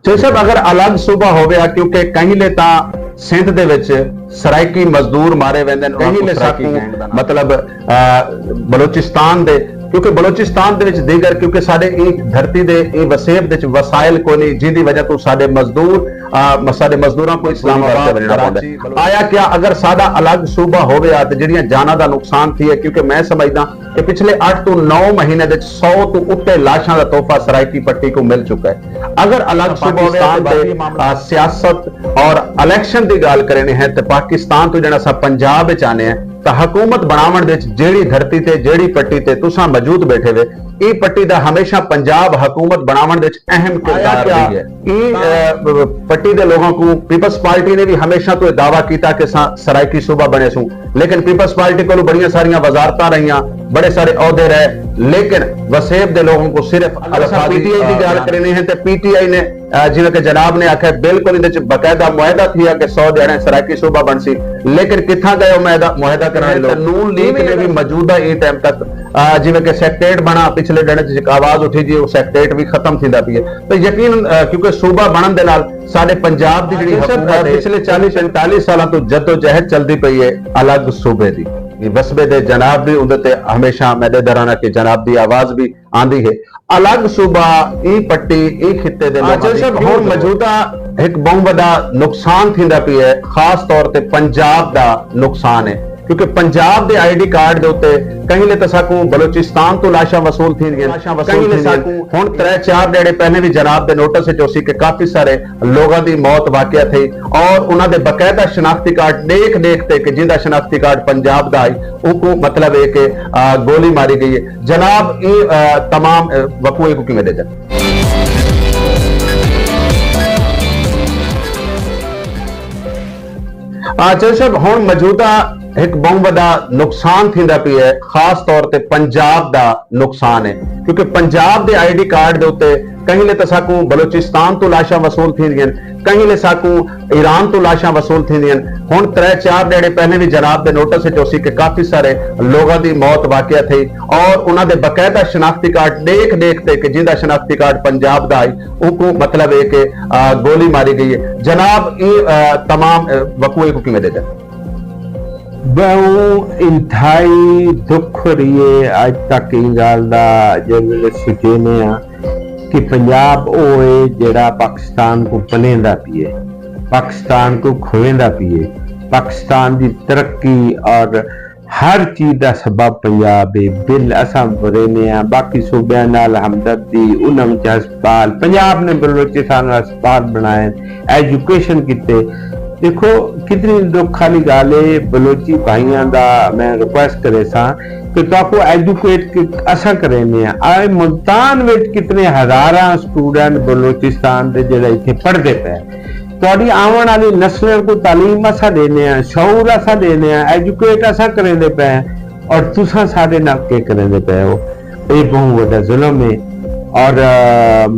ਜੀ ਸਾਹਿਬ ਅਗਰ ਅਲੱਗ ਸੂਬਾ ਹੋਵੇ ਕਿਉਂਕਿ ਕਹੀਂਲੇ ਤਾਂ ਸਿੰਧ ਦੇ ਵਿੱਚ ਸਰਾਇਕੀ ਮਜ਼ਦੂਰ ਮਾਰੇ ਵੈਂਦੇ ਨੇ ਕਹੀਂਲੇ ਸਾਕੂ मतलब ਬਲੋਚਿਸਤਾਨ ਦੇ क्योंकि बलोचिस्तान दे विच दीगर क्योंकि साडे एक धरती दे ए वसेब दे वसाइल कोई नहीं जिंदी वजह तो साडे मजदूरां को इस्लामाबाद बनना पड़ता आया क्या अगर साडा अलग सूबा होवे ते जिहड़ियां जानां दा नुकसान थी है क्योंकि मैं समझदा कि पिछले 8 तो 9 महीने दे 100 तो उत्ते लाशां दा तोहफा सराइकी पट्टी को मिल चुका है अगर अलग सूबा होवे सियासत और इलेक्शन दी गल करनी है ते पाकिस्तान तो जिहड़ा सा पंजाब विच आने हैं ਤਾਂ ਹਕੂਮਤ ਬਣਾਉਣ ਦੇ ਵਿੱਚ ਜਿਹੜੀ ਧਰਤੀ ਤੇ ਜਿਹੜੀ ਪੱਟੀ ਤੇ ਤੁਸੀਂ ਮੌਜੂਦ ਬੈਠੇ ਵੇ ਇਹ ਪੱਟੀ ਦਾ ਹਮੇਸ਼ਾ ਪੰਜਾਬ ਹਕੂਮਤ ਬਣਾਉਣ ਦੇ ਵਿੱਚ ਅਹਿਮ ਕਿਰਦਾਰ ਰਹੀ ਹੈ ਇਹ ਪੱਟੀ ਦੇ ਲੋਕਾਂ को पीपल्स पार्टी ने भी हमेशा तो दावा किया कि सराइकी सूबा बने सू लेकिन पीपल्स पार्टी को बड़िया सारिया वजारतां रही बड़े सारे अहदे रहे लेकिन वसेब के लोगों को सिर्फ पीटीआई की गल करनी है तो पीटीआई ने जिवें कि जनाब ने आख्या बिल्कुल इहदे च बकायदा मुआहदा थी कि 100 दिहाड़े सराइकी सूबा बन सी लेकिन कित्थां गए मुआहदा करने लोग नून लीग ने भी मौजूदा इस टाइम तक जिवें कि सैक्रेटेट बना पिछले दिन च आवाज उठी जी वो सैक्रेटेट भी खत्म थींदा पई है तो यकीन क्योंकि सूबा बनन दे नाल साडे पंजाब दी जिहड़ी हुकूमत पिछले 40-45 सालां तो जद्दोजहद चलदी पई है अलग सूबे दी वसबे दे जनाब भी उहदे ते हमेशा मैदे दराना के जनाब दी आवाज भी आंदी है अलग सूबा ई पट्टी ई खित्ते दे हुण मौजूदा एक बहुत बड़ा नुकसान थींदा पई है खास तौर ते पंजाब दा नुकसान है क्योंकि पंजाब दे आईडी कार्ड दे उत्ते कहीं तो साकू बलोचिस्तान तो लाशा वसूल थी हुण 3-4 दिहाड़े पहले भी जनाब दे नोटिस विच सी कि काफी सारे लोगों की मौत वाकया थी और उन्हां दे बकायदा शनाख्ती कार्ड देख के जिंदा शनाख्ती कार्ड पंजाब दा आई उनको मतलब है कि गोली मारी गई है जनाब ये तमाम वकूए को किवें दे साहब हुण मौजूदा एक बहुत बड़ा नुकसान थींदा पई है खास तौर ते पंजाब दा नुकसान है क्योंकि पंजाब दे आईडी कार्ड दे उत्ते कहीं तो साकू बलोचिस्तान तो लाशा वसूल थींदियां कहीं ले साकू ईरान तो लाशा वसूल थींदियां हुण 3-4 दिहाड़े पहले भी जनाब दे नोटिस विच सी कि काफी सारे लोगों की मौत वाकया थी और उन्हां दे बकायदा शनाख्ती कार्ड देख के जिंदा शनाख्ती कार्ड पंजाब दा आई उनको मतलब है कि गोली मारी गई है जनाब ये तमाम वकूए को किवें दे बहुत इंतहाई दुख हो रही है अज तक इन गल का जो सोचने कि पंजाब वो है जड़ा पाकिस्तान को पलेंदा पिए पाकिस्तान को खोएंदा पिए पाकिस्तान की तरक्की और हर चीज का सबब पंजाब है बिल असां बरेने बाकी सूबे नाल हमदर्दी उन्होंने हस्पताल पंजाब ने बलोचिस्तान हस्पताल बनाए एजुकेशन किते देखो कितनी दुख वाली गल है बलोची भाइयों का मैं रिक्वेस्ट करे सा कि ताको एजुकेट असा करेने आए मुल्तान में कितने हजारा स्टूडेंट बलोचिस्तान के जेडे इत्थे पढ़ते पे तुहाडी आवन वाली नस्लों को तालीम असा देने शऊर असा देने एजुकेट असा करेंदे पे और तुसा साडे नाल के करेंदे पे हो ये बहुत बड़ा जुल्म है और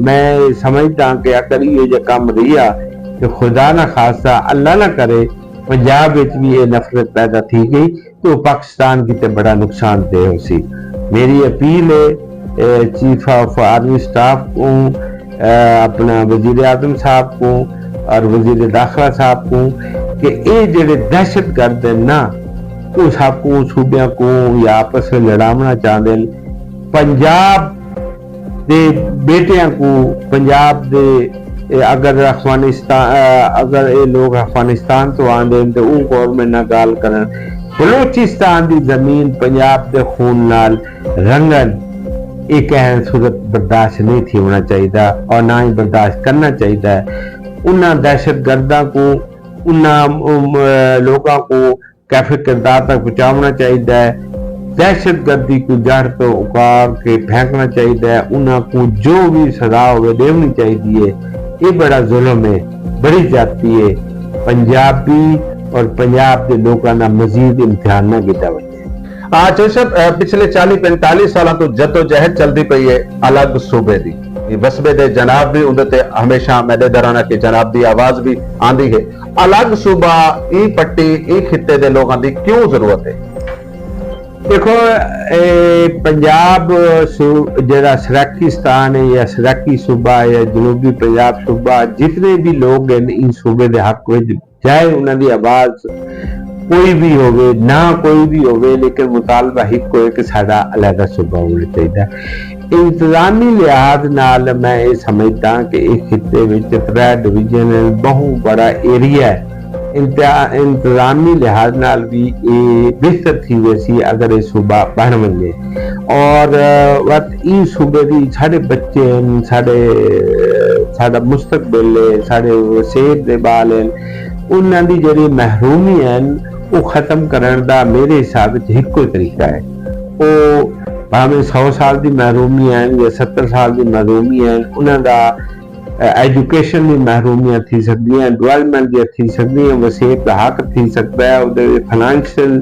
मैं समझदा कि अगर ये जो काम रहा कि खुदा ना खासा अल्लाह ना करे पंजाब विच भी ये नफरत पैदा थी गई तो पाकिस्तान की ते बड़ा नुकसान दे सी मेरी अपील है चीफ ऑफ आर्मी स्टाफ को अपना वजीर आजम साहब को और वजीर दाखिला साहब को कि ये जेडे दहशत गर्द है ना वो सबको सूबे को या आपस में लड़ावना चाहते पंजाब दे बेटियां को पंजाब दे अगर अफगानिस्तान अगर ये लोग अफगानिस्तान तो आंदे तो वो गवर्नमेंट ना गाल करन बलोचिस्तान की जमीन पंजाब के खून नाल रंगन एक सूरत बर्दाश्त नहीं थी होना चाहिए और ना ही बर्दाश्त करना चाहिए उन्होंने दहशत गर्दा को उन्होंने लोगों को कैफे किरदार तक पहुँचाना चाहिए दहशत गर्दी को जड़ तो उखाड़ के फेंकना चाहिए उन्होंने जो भी सजा हो देनी चाहिए ये बड़ा जुल्म है बड़ी जाती है पंजाबी और पंजाब के लोगों का मजीद इम्तिहान ना किया बच्चे पिछले 40-45 साल तो जद्दोजहद चलती पई है अलग सूबे की वसबे दे जनाब भी उहदे ते हमेशा मैदे दराना के जनाब की आवाज भी आंदी है अलग सूबा ई पट्टी ई खित्ते दे लोगों की क्यों जरूरत है देखो पंजाब जरा सराकीस्तान है या सराकी सूबा है या जनूबी पंजाब सूबा, जितने भी लोग हैं इन सूबे के हक में, चाहे उन्होंने आवाज कोई भी होवे ना कोई भी होवे, लेकिन मुतालबा एक होए कि साडा अलग सूबा होना चाहिए। इंतजामी लिहाज नाल मैं ये समझदा कि इस खिते विच 3 डिवीजन बहुत बड़ा एरिया है। इंतजामी लिहाज नाल भी ये बेहतर थी वैसी अगर ये सूबा बन वने, और वत ई सूबे दी साडे बच्चे हैं, साडा मुस्तकबिल है, साडे सेहत दे बाल हैं, उन्हां दी जेहड़ी महरूमी है वो खत्म करने का मेरे हिसाब से एक कोई तरीका है। वो भावें 100 साल की महरूमी है या 70 साल की महरूमी है, उन्होंने एजुकेशन की महरूमियां थी सकती हैं, डेवलपमेंट दी थी सकती हैं, वसेत का हक थी सकता है, उधर फाइनेंशियल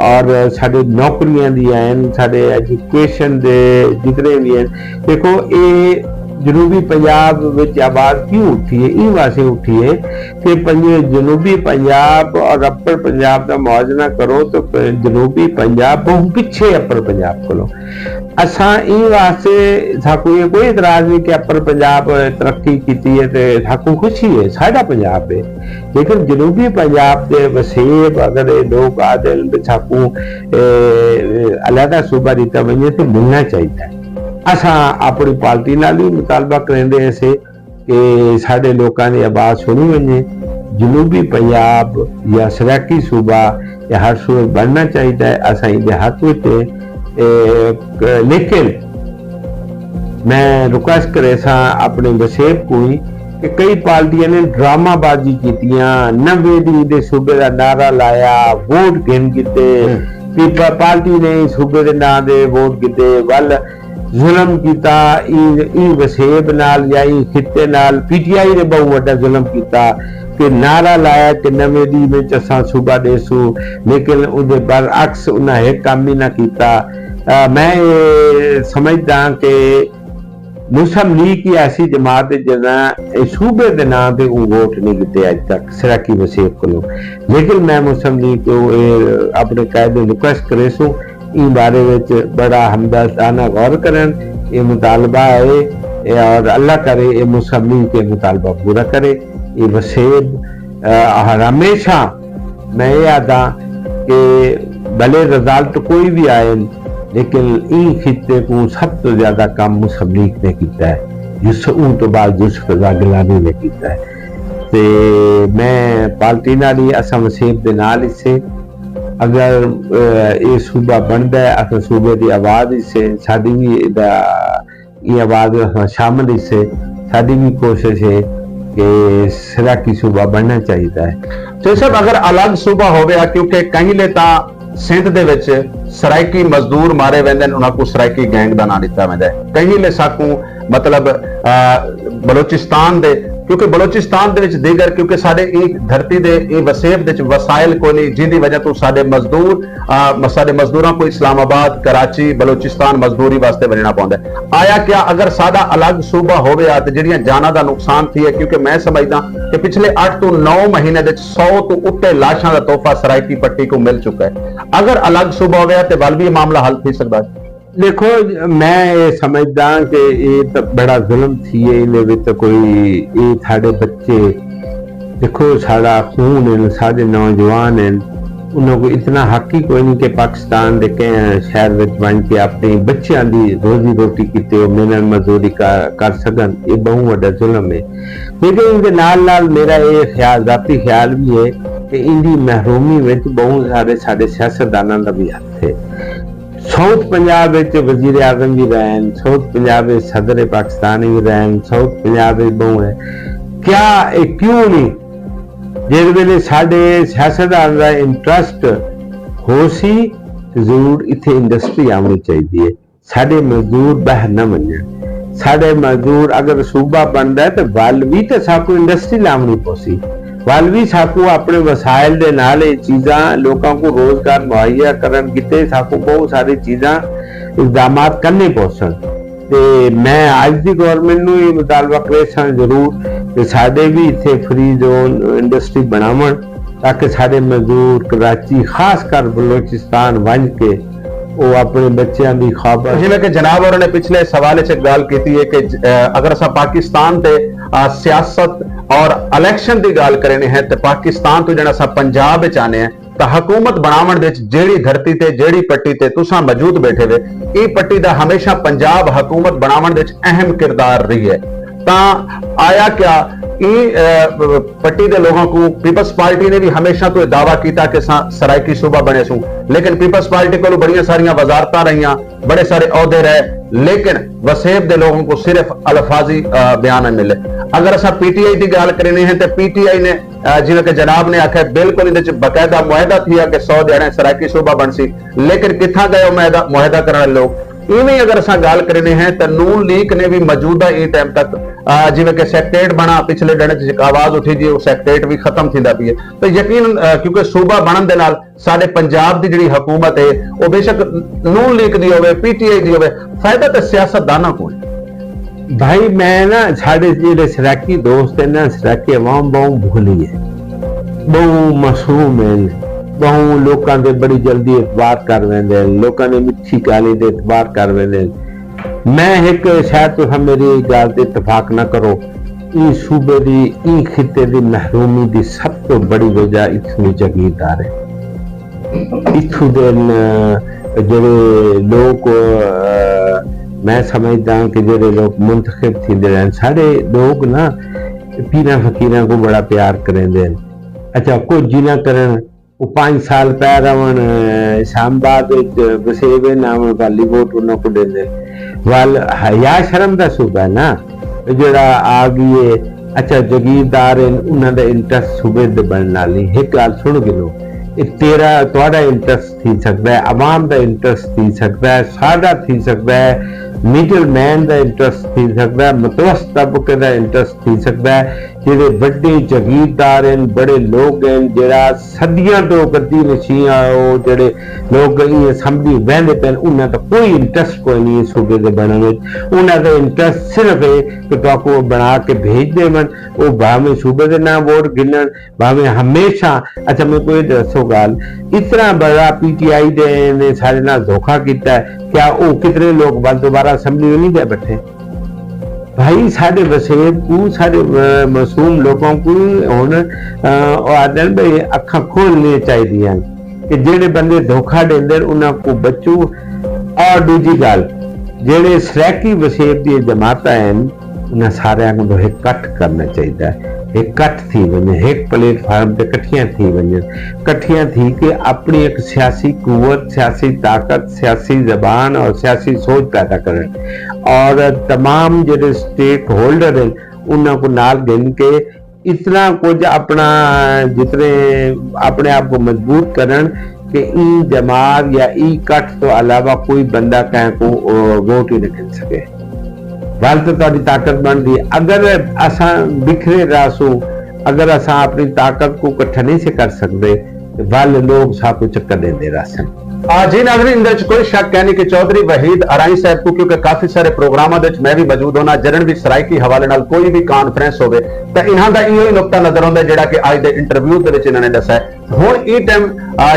और साढ़े नौकरियां दी हैं, साढ़े एजुकेशन दे जितने भी हैं। देखो ये जनूबी पंजाब विच आवाज क्यों उठी है, इन वास्ते उठी है कि जनूबी पंजाब और अपर पंजाब का मुआवजा करो तो जनूबी पंजाब बहुत पिछे अपर पंजाब को। असा इन वास्ते साकू ये कोई इतराज नहीं कि अपर पंजाब तरक्की की है, तो साकू खुशी है, साडा पंजाब है। लेकिन जनूबी पंजाब के वसेब अगर ये लोग आते हैं साकू अलहदा सूबा दिता वजे तो मिलना चाहिए। असा अपनी पार्टी नाल भी मुतालबा करेंदे ऐसे कि साडे लोकां दी आवाज सुनी वजे, जनूबी पंजाब या सराकी सूबा या हर सूबा बनना चाहिए। असा इहदे हक विच लेकिन मैं रिक्वेस्ट करे सा अपने वसेब को कि कई पार्टियां ने ड्रामाबाजी कीतियां, 90 दे सूबे का नारा लाया, वोट गिन कीते, पार्टी ने सूबे के नाम दे वोट कीते, वल जुल्म किया ई वसेब नाल या ई खिते नाल। पीटीआई ने बहुत बड़ा जुल्म किया कि नारा लाया कि 90 में असा सूबा देसू, लेकिन उहदे बरअक्स उन्हें एक काम ही ना किया। मैं ये समझदा कि मुस्लिम लीग की ऐसी जमात जना सूबे के नाम पे वोट नहीं किते अज तक सराकी वसेब को, लेकिन मैं मुस्लिम लीग को अपने कायदे रिक्वेस्ट करे सू इन बारे में बड़ा हमदर्दाना गौर करन। ये मुतालबा है और अल्लाह करे ये मुस्लिम लीग के मुतालबा पूरा करे। ये वसेब हमेशा मैं ये आता कि भले रिजल्ट कोई भी आए, लेकिन इन खिते को सब तो ज्यादा काम मुस्लिम लीग ने किया है, जिस उन तो बाद यूसुफ रजा गिलानी ने किया है। ते मैं पार्टी नाल ही असा वसेब दे नाल इसे अगर ये सूबा बनता है अगर सूबे की आवाज इससे साड़ी भी ये आवाज शामिल इससे साड़ी भी कोशिश है कि सराकी सूबा बनना चाहिए है। तो सब अगर अलग सूबा हो गया, क्योंकि कहीं ले सिंध दे विच सराइकी मजदूर मारे वेंदे, उन्हां को सराइकी गैंग दा नाम दिता वेंदा है। कहीं ले साकू मतलब बलोचिस्तान दे, क्योंकि बलोचिस्तान दे विच दीगर क्योंकि साडे एक धरती दे ए वसेब दे वसाइल कोई नहीं, जिंदी वजह तो साडे मजदूरां को इस्लामाबाद, कराची, बलोचिस्तान मजदूरी वास्ते बनना पौंदा है। आया क्या अगर साडा अलग सूबा होवे ते जिहड़ियां जानां दा नुकसान थी है, क्योंकि मैं समझदा कि पिछले 8 तो 9 महीने दे 100 तो उत्ते लाशां दा तोहफा सराइकी पट्टी को मिल चुका है। अगर अलग सूबा होवे ते वल भी मामला हल थी सकदा है। देखो मैं ये समझदा कि ये तो बड़ा जुल्म थी है, इहदे विच कोई ये साडे बच्चे देखो साडा खून है, साडे नौजवान हैं, उन्होंने को इतना हक ही कोई नहीं कि पाकिस्तान दे के शहर विच बन के अपने बच्चों की रोजी रोटी किते मेहनत मजदूरी कर सकन। ये बहुत बड़ा जुल्म है। लेकिन इनके नाल मेरा ये ख्याल जाती ख्याल भी है कि इनकी महरूमी विच बहुत सारे साडे सियासतदानां दा भी हथ है। साउथ पंजाब वजीर आजम भी रहन, साउथ पंजाब सदर पाकिस्तान भी रहन, साउथ पंजाब बहु है। क्या क्यों नहीं जिस वेले साडे सियासतदान का इंटरस्ट हो सी जरूर इत्थे इंडस्ट्री आनी चाहिए। साडे मजदूर बाहर न वजन, साडे मजदूर अगर सूबा बनता है तो वल भी तो साकू इंडस्ट्री लावनी पोसी, वल भी साकू अपने वसाइल दे नाल चीज़ां लोगों को रोजगार मुहैया करन किते साकू बहुत सारी चीज़ां इकदाम करने पोसन। ते मैं आज दी गवर्नमेंट नूं ये मुतालबा करे सन जरूर कि साडे भी इत्थे फ्री जोन इंडस्ट्री बनावन ताकि साडे मजदूर कराची खास कर बलोचिस्तान वन के ਉਹ ਆਪਣੇ ਬੱਚਿਆਂ ਦੀ ਖਬਰ ਜਿਵੇਂ ਕਿ ਜਨਾਬ ਹੋਰਾਂ ਨੇ ਪਿਛਲੇ ਸਵਾਲ 'ਚ ਗੱਲ ਕੀਤੀ ਹੈ ਕਿ ਅਗਰ ਅਸਾਂ ਪਾਕਿस्तान ਤੇ ਸਿਆਸਤ ਔਰ ਇਲੈਕਸ਼ਨ ਦੀ ਗੱਲ ਕਰਨੀ ਹੈ ਤੇ ਪਾਕਿस्तान ਤੋਂ ਜਿਹੜਾ ਅਸਾਂ ਪੰਜਾਬ ਵਿੱਚ ਆਨੇ ਹੈ ਤਾਂ ਹਕੂਮਤ ਬਣਾਉਣ ਦੇ ਵਿੱਚ ਜਿਹੜੀ ਧਰਤੀ ਤੇ ਜਿਹੜੀ ਪੱਟੀ ਤੇ ਤੁਸੀਂ ਮੌਜੂਦ ਬੈਠੇ ਵੇ ਇਹ ਪੱਟੀ ਦਾ ਹਮੇਸ਼ਾ ਪੰਜਾਬ ਹਕੂਮਤ ਬਣਾਉਣ ਦੇ ਵਿੱਚ ਅਹਿਮ ਕਿਰਦਾਰ ਰਹੀ ਹੈ। ਤਾਂ ਆਇਆ क्या पट्टी के लोगों को पीपल्स पार्टी ने भी हमेशा तो दावा किया कि सराइकी सूबा बने सू, लेकिन पीपल्स पार्टी को बड़ी सारिया वजारत रही, बड़े सारे अहदे रहे, लेकिन वसेब के लोगों को सिर्फ अल्फाजी बयान मिले। अगर असा पीटीआई की गल करनी है तो पीटीआई ने जिवें कि जनाब ने आख्या बिल्कुल इहदे च बकायदा मुआहदा थी कि 100 जने सराइकी सूबा बन सी, लेकिन कित्था गए मुआहदा करने वाले लोग। इवें अगर असा गल करनी है तो नून लीग ने भी मौजूदा इस टाइम तक जिवें कि सैक्रेट बना, पिछले दिन च आवाज उठी जी वो सैक्रेट भी खत्म थींदा पई है, तो यकीन क्योंकि सूबा बनन दे नाल साडे पंजाब दी जिहड़ी हुकूमत है वो बेशक नून लीग दी होवे पीटीआई दी होवे, फायदा तो सियासतदानां को है। भाई मैं ना साडे जिहड़े सराकी दोस्त है ना, सराकी अवाम बहुत भोली है, बहुत मासूम है, बहु लोकां दे बड़ी जल्दी इतबार कर लेंदे, लोकां ने मिठी गाली दे इतबार कर लेंदे। मैं एक शायद तुम मेरी गल ते इतफाक ना करो, इस सूबे दी ई खिते दी महरूमी दी सब तो बड़ी वजह इथों जागीरदार है। इथों दे जेड़े लोग मैं समझदा कि जेड़े लोग मुंतखब थींदे रहन, सारे लोग ना पीरां फकीरां को बड़ा प्यार करेंदे। अच्छा कुछ जिना करन वो 5 साल पै रवन इस्लामाबाद बसेवे नाम वाली वोट उन्होंने को देंगे वाल हया शर्म का सूबा है ना जरा आ गई है। अच्छा जगीरदार उन्होंने इंटरेस्ट सूबे दे बनने वाली एक गल सुन गिनो, तेरा थोड़ा इंटरेस्ट थी सकता है, अवाम का इंटरेस्ट थी सकता है, सादा थी सकता है, मिडल मैन का इंटरेस्ट थी सकता है, मतवस्त तबके का इंटरेस्ट थी सकता है, जेडे बड़े जगीरदार हैं, बड़े लोग हैं, जरा सदियां तो गद्दी नशीं वो जेडे लोग असैंबली बहते पे उन्हें तो कोई इंटरेस्ट कोई नहीं सूबे के बनने में, उन्हें तो इंटरेस्ट सिर्फ है कि तो बना के भेज देवन, वो भावें सूबे के नाम वोट गिनन, भावें हमेशा। अच्छा मैं कोई दसो गल, इतना बड़ा पीटीआई ने सारे नाल धोखा किया है, क्या वो कितने लोग बल दोबारा असैंबली में नहीं गए बैठे? भाई साढ़े वसेब को साढ़े मासूम लोगों को हुण आदन भाई अखा खोलनी चाहिए कि जेड़े बंदे धोखा देंदे उन्हां को बचो। और दूजी गल जेड़े सराकी वसेब दी जमातां हैं उन्हां सारियां को एक कट करना चाहिए, एक कट थी वने, एक प्लेटफार्म पे कट्ठियां थी वने, कट्ठियां थी कि अपनी एक सियासी कुव्वत, सियासी ताकत, सियासी जबान और सियासी सोच पैदा करें और तमाम जो स्टेक होल्डर हैं उन्होंने को नाल गिन के इतना कुछ अपना जितने अपने आप को मजबूत करन कि ई जमात या ई कट तो अलावा कोई बंदा कहीं को वोट ही नहीं गिन सके। वाल तो तारी ताकत बनती, अगर असा बिखरे रासू, अगर असा अपनी ताकत को इकट्ठा नहीं से कर सकते वाल लोग साथ को चक्कर देंदे रासन। जी नाज़रीन, इंदे कोई शक है नहीं कि चौधरी वहीद अराई साहब को क्योंकि काफी सारे प्रोग्रामों में मैं भी मौजूद होना, जरन भी सराइकी हवाले नाल कोई भी कॉन्फ्रेंस होवे तो इन्हां दा इहो ही नुक्ता नजर आउंदा जेड़ा कि आज दे इंटरव्यू दे विच इन्हां ने दस्सिया है। हुण ई टाइम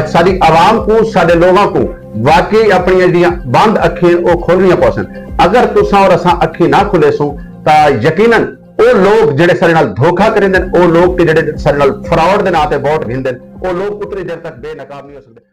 साडी आवाम को, साडे लोगों को वाकई अपनी जिहड़ियां बंद अखीं वो खोलनियां पौसन। अगर तुसां और असां अखी ना खुलेसूं तो यकीनन वो लोग जेड़े साडे नाल धोखा करिंदे, वो लोग जेड़े साडे नाल फ्रॉड दे नां ते वोट गिनदे, वो लोग उतनी देर तक बेनकाब नहीं हो सकते।